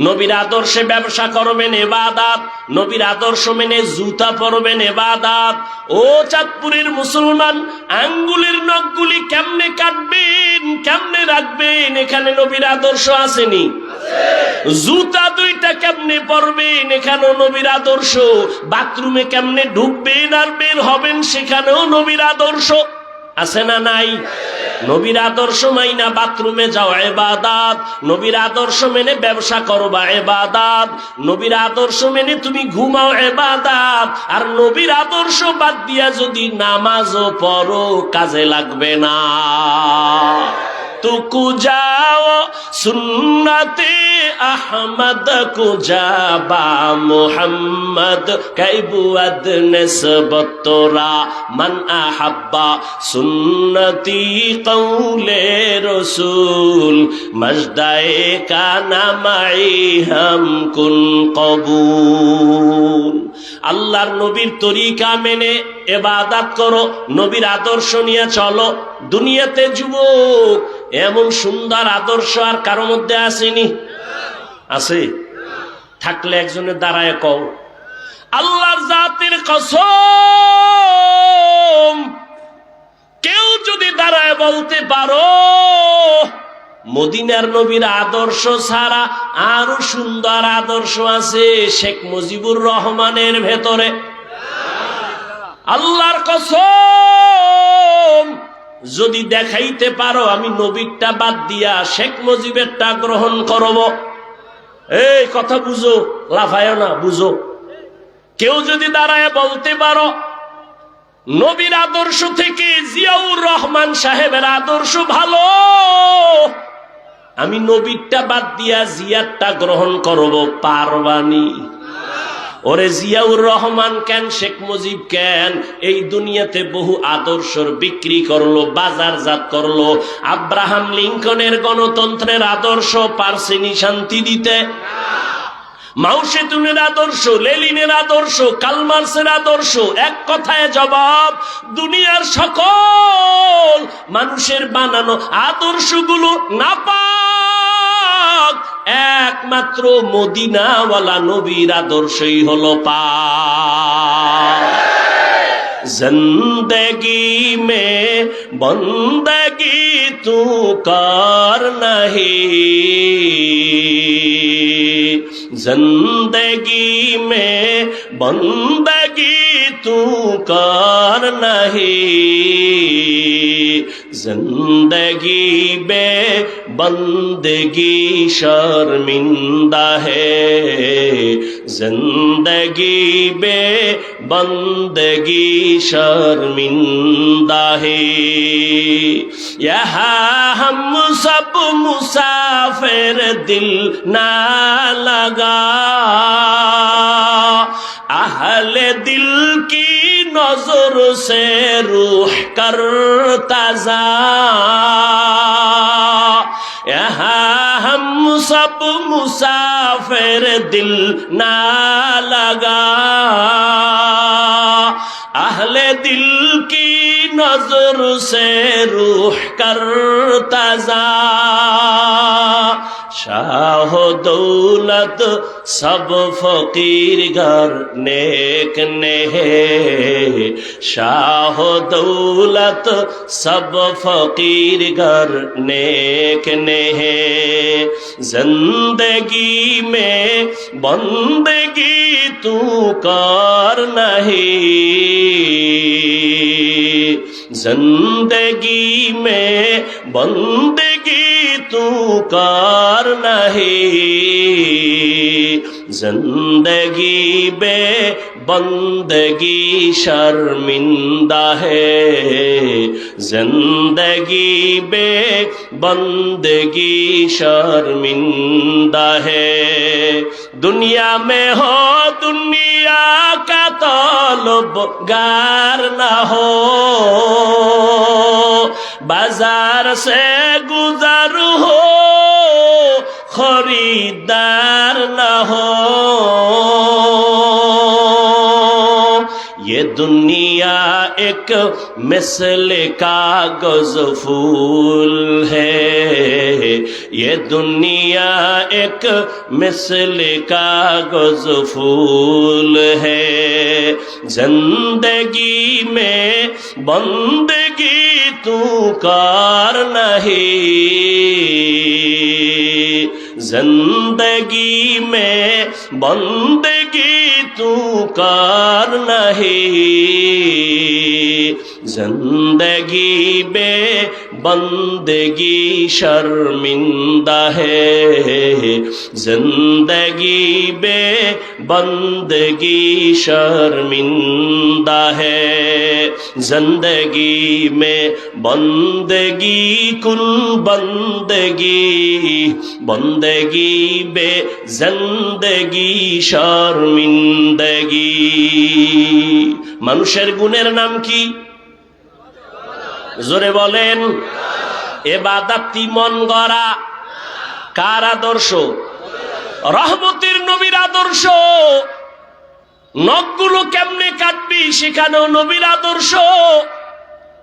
নবীর আদর্শে ব্যবসা করবেন ইবাদত, নবীর আদর্শ মেনে জুতা পরবেন ইবাদত। ও চাঁদপুরের মুসলমান, আঙ্গুলের নখগুলি কেমনে কাটবেন, কেমনে রাখবেন, এখানে নবীর আদর্শ আসেনি? জুতা দুইটা কেমনে পরবেন, এখানেও নবীর আদর্শ। বাথরুমে কেমনে ঢুকবেন আর বের হবেন, সেখানেও নবীর আদর্শ আছে না নাই? নবীর আদর্শ মাইনা বাথরুমে যাও ইবাদত, নবীর আদর্শ মেনে ব্যবসা করবা ইবাদত, নবীর আদর্শ মেনে তুমি ঘুমাও ইবাদত। আর নবীর আদর্শ বাদ দিয়া যদি নামাজও পড়ো কাজে লাগবে না। तुकु जाओ सुन्नते अहमद को जाबा मुहम्मद कैबुअद निस्बत तोरा मन अहब्बा सुन्नती कौले रसूल मजदाए का नामाई हम कुन कबूल। আল্লাহর নবীর তরিকা মেনে ইবাদত করো, নবীর আদর্শ নিয়ে চলো। দুনিয়াতে যুবক এমন সুন্দর আদর্শ আর কারো মধ্যে আসেনি? আছে? থাকলে একজনের দাঁড়ায় কও। আল্লাহর জাতের কসম, কেউ যদি দাঁড়ায় বলতে পারো মদিনার নবীর আদর্শ ছাড়া আরো সুন্দর আদর্শ আছে শেখ মুজিবুর রহমানের ভেতরে, আল্লাহর কসম যদি দেখাইতে পারো আমি নবীরটা বাদ দিয়া শেখ মুজিবেরটা গ্রহণ করব। এই কথা বুঝো, লাফায়ও না, বুঝো। কেউ যদি দাঁড়ায় বলতে পারো নবীর আদর্শ থেকে জিয়াউর রহমান সাহেবের আদর্শ ভালো, আমি নবীরটা বাদ দিয়া জিয়ারটা গ্রহণ করব, পারবানি? ওরে জিয়াউর রহমান কেন, শেখ মুজিব কেন, এই দুনিয়াতে বহু আদর্শর বিক্রি করলো, বাজারজাত করলো। আব্রাহাম লিঙ্কনের গণতন্ত্রের আদর্শ পারসেনি শান্তি দিতে? মাও সেতুনের আদর্শ, লেনিনের আদর্শ, কার্ল মার্ক্সের আদর্শ, এক কথায় জবাব, দুনিয়ার সকল মানুষের বানানো আদর্শগুলো নাপাক, একমাত্র মদিনাওয়ালা নবীর আদর্শই হলো পাক। জিন্দগি মে বন্দগি তু কর নাহি, जिंदगी में बंदगी तू कर नहीं, जिंदगी बे बंदगी शर्मिंदा है, जिंदगी बे बंदगी शर्मिंदा है। यहाँ हम सब मुसाफिर दिल ना लगा, अहले दिल की नजर से रूह कर ताजा, यहाँ हम सब मुसाफिर दिल ना लगा, अहले दिल की नजर से रूह कर ताजा। शाह दौलत सब फकीर घर नेक ने है, शाह दौलत सब फकीर घर नेक ने है, जिंदगी में बंदगी तू कर नहीं, जिंदगी में बंदगी तू कर नहीं, जिंदगी बे बंदगी शर्मिंदा है, जिंदगी बे बंदगी शर्मिंदा है। दुनिया में हो दुनिया का तलबगार ना हो, बाजार से गुजर हो खरीदार न हो, ये दुनिया एक मिसल कागज फूल है, ये दुनिया एक मिसल कागज फूल है, जिंदगी में बंदगी तू कर नहीं, जिंदगी में बंदगी तू कर नहीं, जिंदगी बे बंदगी शर्मिंदा है, जिंदगी बे बंदगी शर्मिंदा है, जिंदगी में बंदगी कुल बंदगी, बंदगी बे जिंदगी शर्मिंदगी। মানুষের গুণের নাম কি? জোরে বলেন। ইবাদতি মন গড়া। কার আদর্শ? রহমতের নবীর আদর্শ। নখগুলো কেমনে কাটবি সেখানেও নবীর আদর্শ।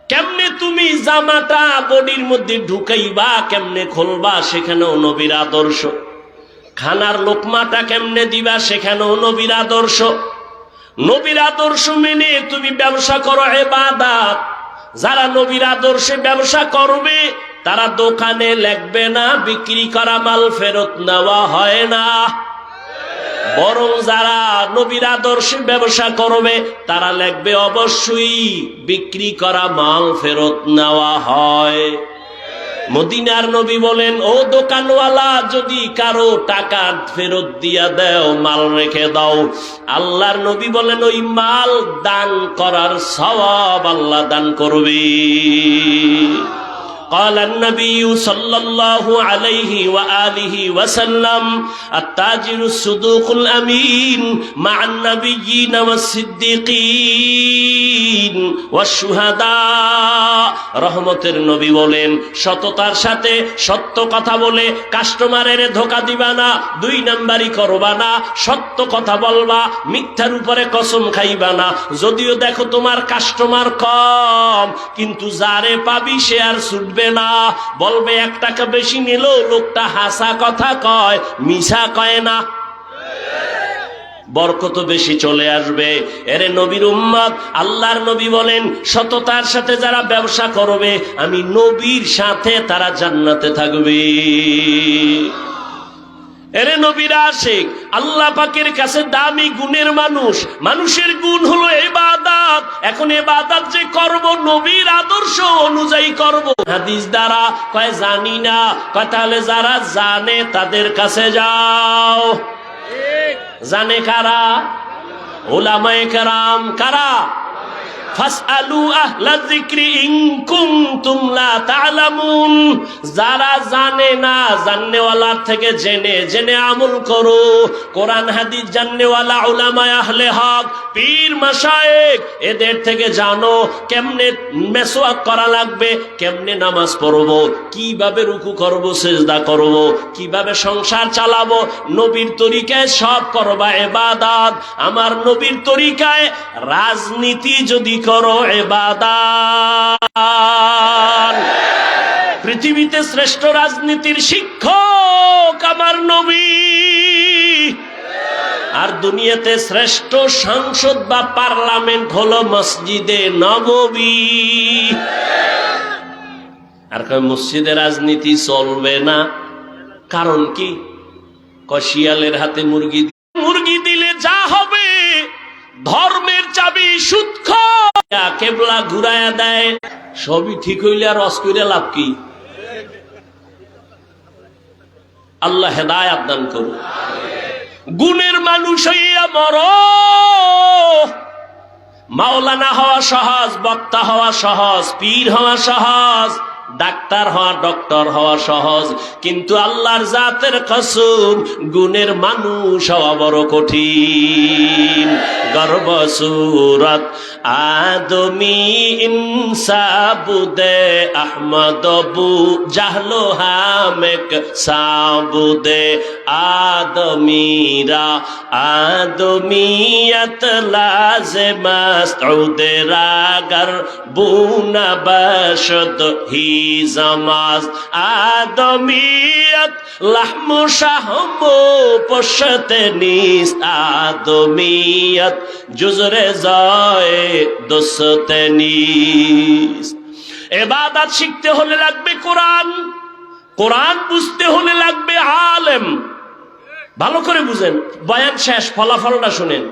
কেমনে তুমি জামাটা বডির মধ্যে ঢুকাইবা, কেমনে খুলবা সেখানেও নবীর আদর্শ। খানার লোকমাটা কেমনে দিবা সেখানেও নবীর আদর্শ। নবীর আদর্শ মেনে তুমি ব্যবসা করো ইবাদত। যারা নবীর আদর্শে ব্যবসা করবে তারা দোকানে লিখবে না বিক্রি করা মাল ফেরত নেওয়া হয় না, বরং যারা নবীর আদর্শে ব্যবসা করবে তারা লিখবে অবশ্যই বিক্রি করা মাল ফেরত নেওয়া হয়। মদিনার নবী বলেন, ও দোকানওয়ালা, যদি কারো টাকা ফেরত দিয়া দাও, মাল রেখে দাও, আল্লাহর নবী বলেন ওই মাল দান করার সওয়াব আল্লাহ দান করবে। قال النبي صلى الله عليه وآله وسلم التاجر الصدوق الأمين مع النبيين والصديقين والشهداء। রহমতের নবী বলেন, সততার সাথে সত্য কথা বলে কাস্টমারের ধোঁকা দিবা না, দুই নাম্বারি করবা না, সত্য কথা বলবা, মিথ্যার উপরে কসম খাইবা না। যদিও দেখো তোমার কাস্টমার কম, কিন্তু যারে পাবি সে আর ছুটবে না, বলবে 1 টাকা বেশি নিল, লোকটা হাসা কথা কয়, মিছা কয় না, বরকত বেশি চলে আসবে। এরে নবীর উম্মত, আল্লাহর নবী বলেন, সততার সাথে যারা ব্যবসা করবে আমি নবীর সাথে তারা জান্নাতে থাকবে। এরে নবীর আশিক, আল্লাহ পাকের কাছে দামি গুণের মানুষ, মানুষের গুণ হলো ইবাদত। এখন ইবাদত যে করব নবীর আদর্শ অনুযায়ী করব। হাদিস দ্বারা কয় জানি না, কয় তাহলে যারা জানে তাদের কাছে যাও। জানে কারা? উলামায়ে কেরাম। কারা? ফাসআলু আহলা যিকরি ইন কুনতুম লা তা'লামুন। যারা জানে না, জাননেওয়ালার থেকে জেনে জেনে আমল করো। কোরআন হাদিস জাননেওয়ালা উলামায়ে আহলে হক, পীর মাশায়েখ, এদের থেকে জানো কেমনে মেসওয়াক করা লাগবে, কেমনে নামাজ পড়বো, কিভাবে রুকু করব, সিজদা করব, কিভাবে সংসার চালাবো। নবীর তরিকায় সব করবা ইবাদত। আমার নবীর তরিকায় রাজনীতি যদি করো ইবাদত। পৃথিবীতে শ্রেষ্ঠ রাজনীতির শিক্ষক আমার নবী, আর দুনিয়াতে শ্রেষ্ঠ সংসদ বা পার্লামেন্ট হলো মসজিদে নববী। আর কয় মসজিদে রাজনীতি চলবে না, কারণ কি? শিয়ালের হাতে মুরগি, মুরগি দিলে যা হবে, ধর্মের চাবি সুদখোর, কেবলা ঘুরায়া দেয়, সবই ঠিক হইলে আর রস কইরা লাভ কি? আল্লাহ হেদায়েত দান করুন। গুণের মানুষ হইয়া মরো। মাওলানা হওয়া সহজ, বক্তা হওয়া সহজ, পীর হওয়া সহজ, ডাক্তার হওয়া, ডক্টর হওয়া সহজ, কিন্তু আল্লাহর জাতের কসম গুণের মানুষ হওয়া বড় কঠিন। গর্ব সুরত আদমি ইনসাবুদে আহমদ বু জাহলো হামেক সাবুদে আদমিরা আদমিয়ত লাজে মাসউদে রাগর বুনা বশদ হি জামাজ আদমিয়ত লাহমু শাহমু পশতে নিস আদমিয়ত জুজরে যায় দোসতে নিস। ইবাদত শিখতে হলে লাগবে কোরআন, কোরআন বুঝতে হলে লাগবে আলেম। ভালো করে বুঝেন, বয়ান শেষ, ফলাফলটা শুনেন।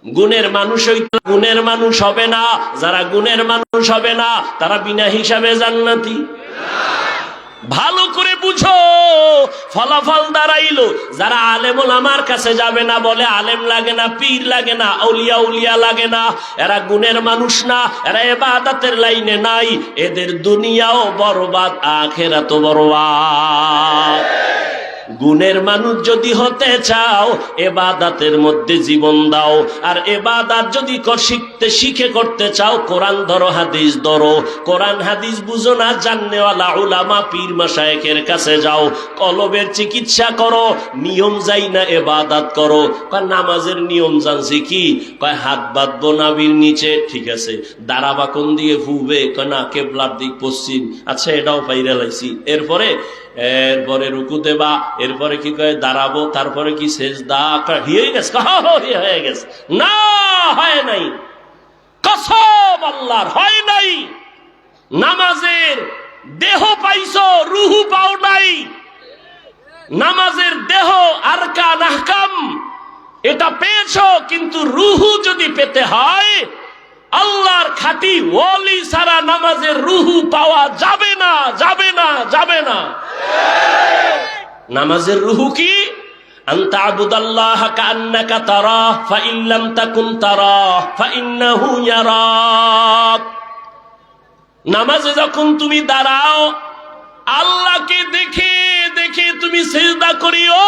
গুণের মানুষ গুণের মানুষ হবে না, যারা গুণের মানুষ হবে না তারা বিনা হিসাবে জান্নাতি। ভালো করে বুঝো, ফলাফল দাঁড়াইলো। যারা আলেম ওলামার কাছে যাবে না, বলে আলেম লাগে না, পীর লাগে না, আউলিয়া উলিয়া লাগে না, এরা গুণের মানুষ না, এরা ইবাদতের লাইনে নাই, এদের দুনিয়াও বরবাদ, আখিরাতও বরবাদ। গুণের মানুষ যদি হতে চাও, ইবাদতের মধ্যে জীবন দাও। আর ইবাদত যদি শিখে করতে চাও, কোরআন ধরো, হাদিস ধরো। কোরআন হাদিস বুঝো না, জাননেওয়ালা উলামা পীর মাশায়েখের কাছে যাও। কলবের চিকিৎসা করো, নিয়ম যাই না ইবাদত করো। কয় নামাজের নিয়ম জানছি কি? কয় হাত বাঁধবো নাভির নিচে, ঠিক আছে। দাঁড়াবা কোন দিকে ফুবে? কয় না, কেবলার দিক পশ্চিম। আচ্ছা, এটাও পাইরা লাইছি। এরপরে রুকু দেবা, এরপরে কি কয় দাঁড়াবো, তারপরে কি সেজদা হয়ে গেছে, হয়ে গেছে না, হয় নাই, কসম আল্লাহর হয় নাই। নামাজের দেহ পাইছো, রুহু পাও নাই। নামাজের দেহ আরকান আহকাম এটা পেয়েছো, কিন্তু রুহু যদি পেতে হয় আল্লাহর খাঁটি ওয়ালি ছাড়া নামাজের রুহু পাওয়া যাবে না, যাবে না, যাবে না। নামাজের রুহু কি? আনতা আবুদাল্লাহ কান্নাকা তারাহ ফাইন লাম তাকুন তারাহ ফাইন্নাহু ইয়ারাক। নামাজে যখন তুমি দাঁড়াও আল্লাহকে দেখে দেখে তুমি সিজদা করিও।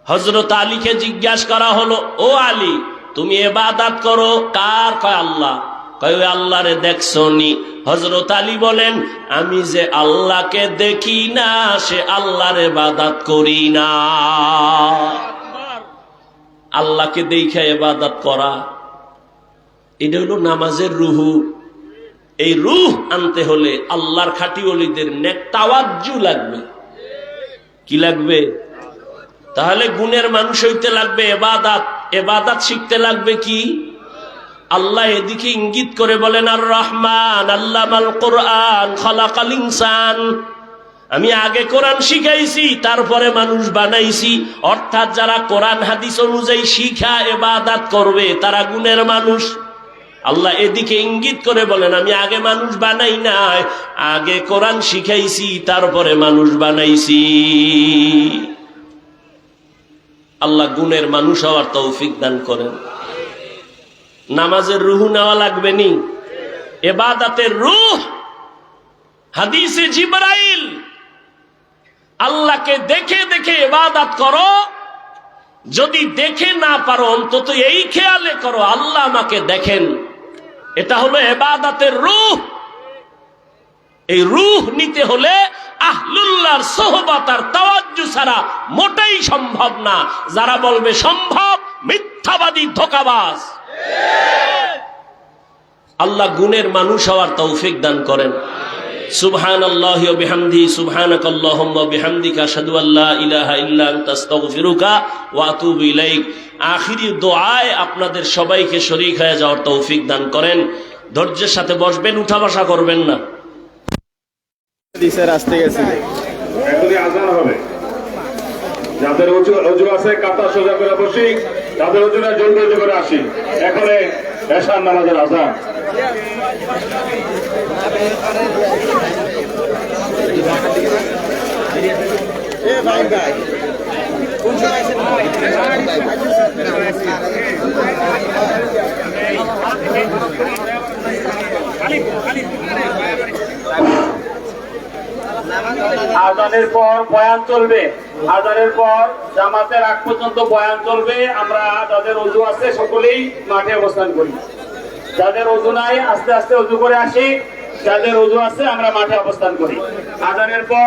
হযরত আলীকে জিজ্ঞাসা করা হলো, ও আলী তুমি ইবাদত করো কার? কয় আল্লাহ। কয় ওই আল্লাহরে দেখছো নি? হযরত আলী বলেন, আমি যে আল্লাহকে দেখি না সে আল্লাহর ইবাদত করি না। আল্লাহকে দেখে ইবাদত করা, এটা হলো নামাজের রুহু। এই রুহ আনতে হলে আল্লাহর খাঁটি ওলিদের নেক তাওয়াজ্জু লাগবে। কি লাগবে? তাহলে গুণের মানুষ হইতে লাগবে ইবাদত। ইবাদত শিখতে লাগবে কি? আল্লাহ এদিকে ইঙ্গিত করে বলেন, আর রহমান আল্লামাল কোরআন খালাকাল ইনসান। আমি আগে কোরআন শিখাইছি, তারপরে মানুষ বানাইছি। অর্থাৎ যারা কোরআন হাদিস অনুযায়ী শিখা ইবাদত করবে তারা গুণের মানুষ। আল্লাহ এদিকে ইঙ্গিত করে বলেন, আমি আগে মানুষ বানাই নাই, আগে কোরআন শিখাইছি তারপরে মানুষ বানাইছি। আল্লাহ গুণের মানুষ হওয়ার তৌফিক দান করেন। নামাজের রুহু নেওয়া লাগবে নি, ইবাদতের রূহ। হাদিসে জিবরাইল, আল্লাহকে দেখে দেখে ইবাদত করো। যদি দেখে না পারো অন্তত এই খেয়ালে করো আল্লাহ আমাকে দেখেন। এটা হলো ইবাদতের রূহ। এই রূহ নিতে হলে আহলুল্লাহর সোহবত আর তাওয়াজ্জু ছাড়া মোটেই সম্ভব না। যারা বলবে সম্ভব মিথ্যাবাদী, ধোঁকাবাজ। আল্লাহ গুণের মানুষ হওয়ার তৌফিক দান করেন। সুবহানাল্লাহি ওয়া বিহামদিহি সুবহানাকাল্লাহুম্মা ওয়া বিহামদিকা আশহাদু আল্লা ইলাহা ইল্লা আনতা আস্তাগফিরুকা ওয়া আতুবু ইলাইক। আখিরি দোয়ায় আপনাদের সবাইকে শরীক হয়ে যাওয়ার তৌফিক দান করেন। ধৈর্যের সাথে বসবেন, উঠা বসা করবেন না। এখনই আজান হবে। যাদের অজু আছে কাতা সোজা করে বসি, যাদের অজু না জলদি অজু করে আসি। এখানে এশার নামাজের আজান। আজানের পর বয়ান চলবে। আজানের পর জামাতের আগ পর্যন্ত বয়ান চলবে। আমরা যাদের অজু আছে সকলেই মাঠে অবস্থান করি। যাদের অজু নাই আস্তে আস্তে অজু করে আসি। যাদের অজু আছে আমরা মাঠে অবস্থান করি। আজানের পর